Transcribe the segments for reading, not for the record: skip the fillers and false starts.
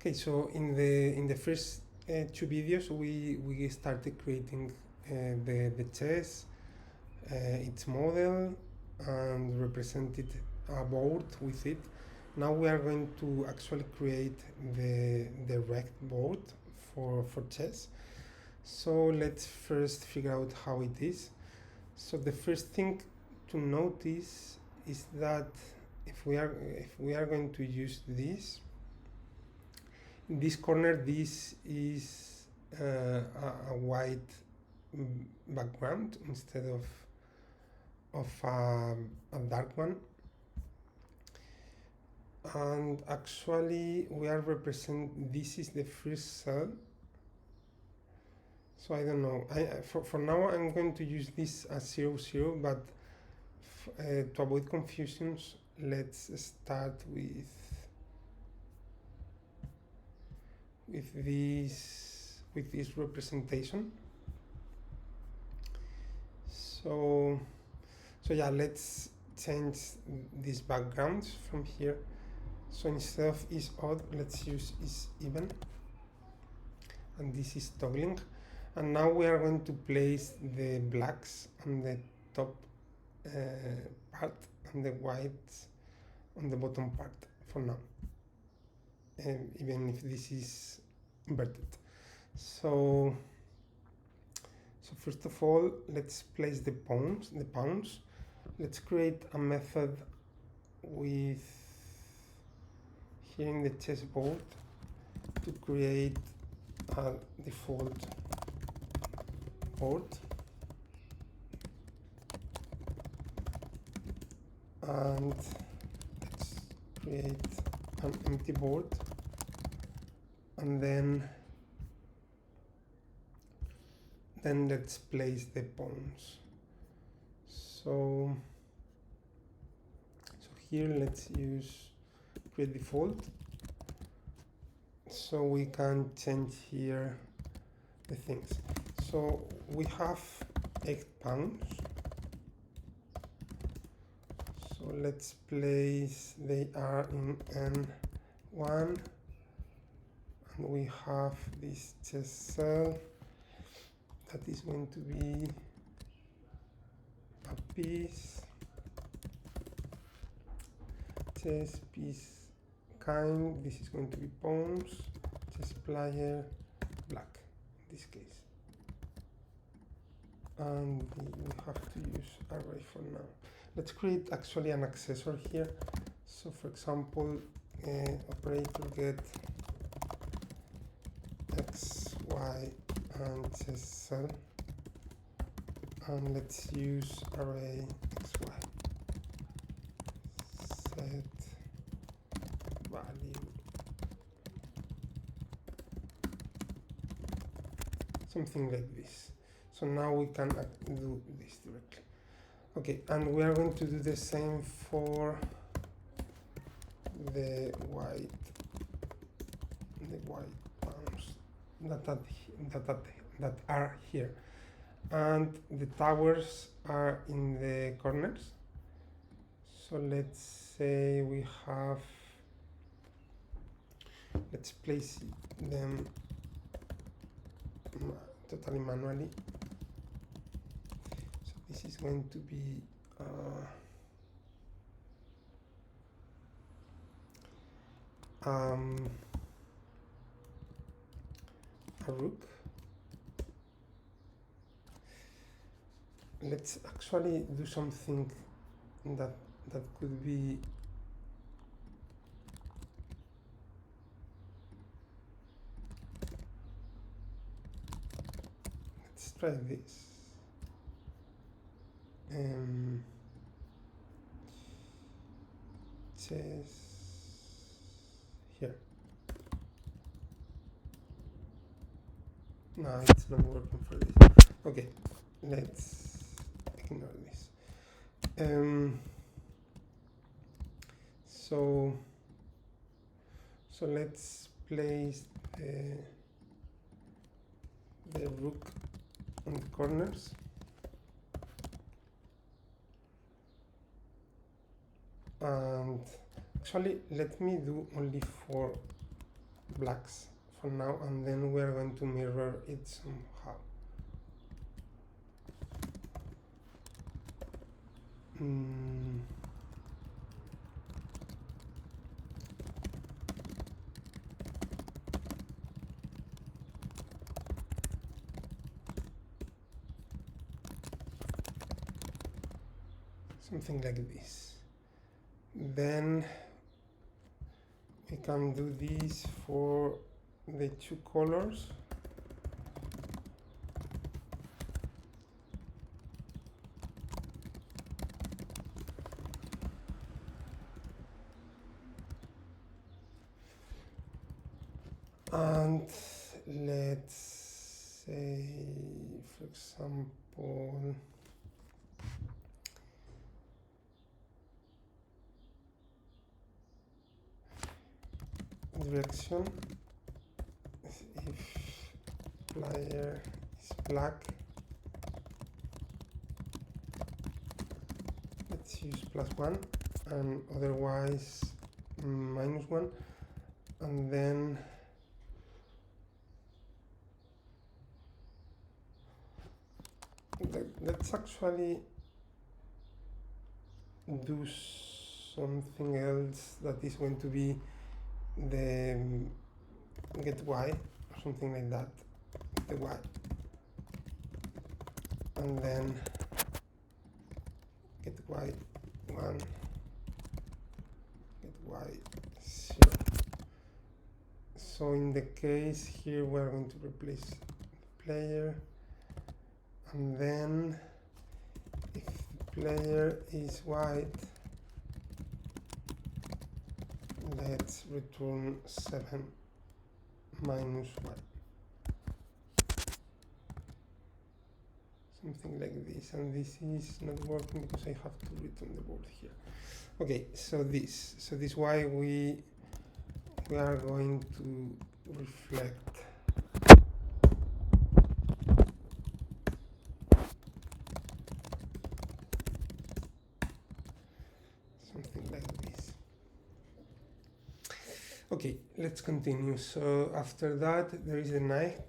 Okay, so in the first two videos, we started creating the chess, its model, and represented a board with it. Now we are going to actually create the rect board for chess. So let's first figure out how it is. So the first thing to notice is that if we are going to use this, in this corner, this is a white background instead of a dark one. And actually we are this is the first cell. So I don't know, for now I'm going to use this as 0, 0, but to avoid confusions, let's start with this representation. So yeah, let's change these backgrounds from here. So instead of is odd, let's use is even, and this is toggling. And now we are going to place the blacks on the top part and the whites on the bottom part for now, even if this is inverted. So first of all, let's place the pawns. Let's create a method with here in the chessboard to create a default board, and let's create an empty board, and then let's place the pawns. So here let's use create default, so we can change here the things. So we have 8 pawns, so let's place, they are in N1, and we have this chess cell that is going to be a piece, chess piece kind, this is going to be pawns, chess player, black in this case, and we have to use array for now. Let's create actually an accessor here. So for example, operator get x, y, and chess cell, and let's use array xy, set value, something like this. So now we can do this directly. Okay, and we are going to do the same for the white pawns that are here, and the towers are in the corners. So let's say we have, let's place them totally manually. So this is going to be a rook. Let's actually do something that could be let's try this. Chess here. No, it's not working for this. Okay, let's ignore this. So let's place the rook on the corners, and actually let me do only 4 blacks for now, and then we're going to mirror it somehow. Something like this. Then we can do this for the two colors. And let's say, for example, direction, if player is black, let's use +1, and otherwise -1, and then let's actually do something else that is going to be the get y or something like that, the y, and then get y1, get y0. So in the case here we're going to replace the player, and then if the player is white, let's return 7 minus 1. Something like this, and this is not working because I have to return the board here. Okay, so this why we are going to reflect something like this. Okay, let's continue. So after that there is the night,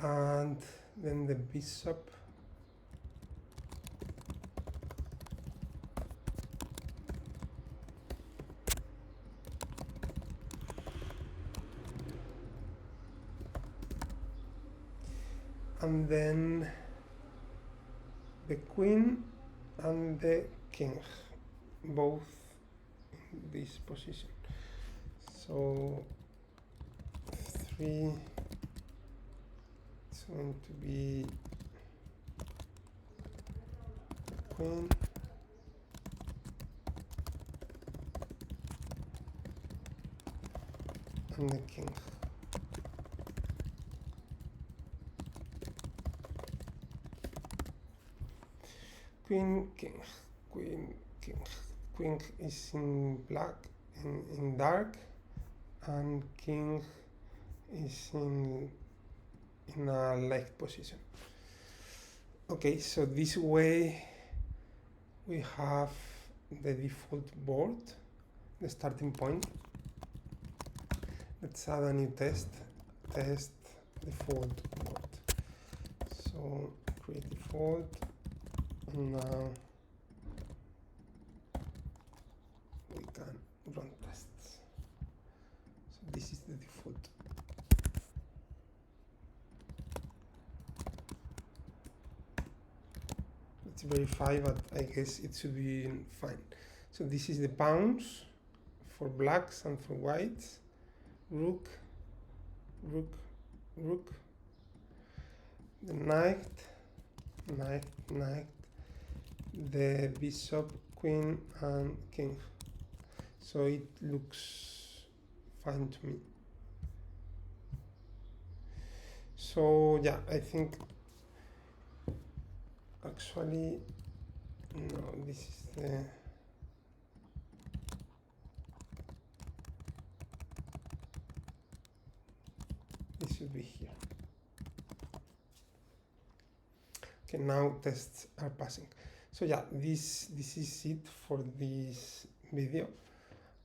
and then the bishop, and then the queen and the king, both in this position. So 3, it's going to be queen, and the king. Queen, king, queen, king. Queen is in black, in dark, and king is in a light position. Okay, so this way we have the default board, the starting point. Let's add a new test default board. So create default, and now we can run tests. So this is the default. Let's verify, but I guess it should be fine. So this is the pawns for blacks and for whites. Rook, rook, rook. The knight, knight, knight. The bishop, queen, and king. So it looks fine to me. So yeah, I think actually no, this is the should be here. Okay, now tests are passing. So yeah, this is it for this video,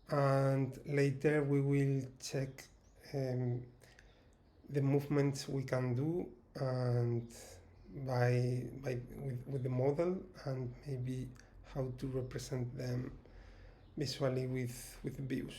and later we will check the movements we can do and with the model, and maybe how to represent them visually with views.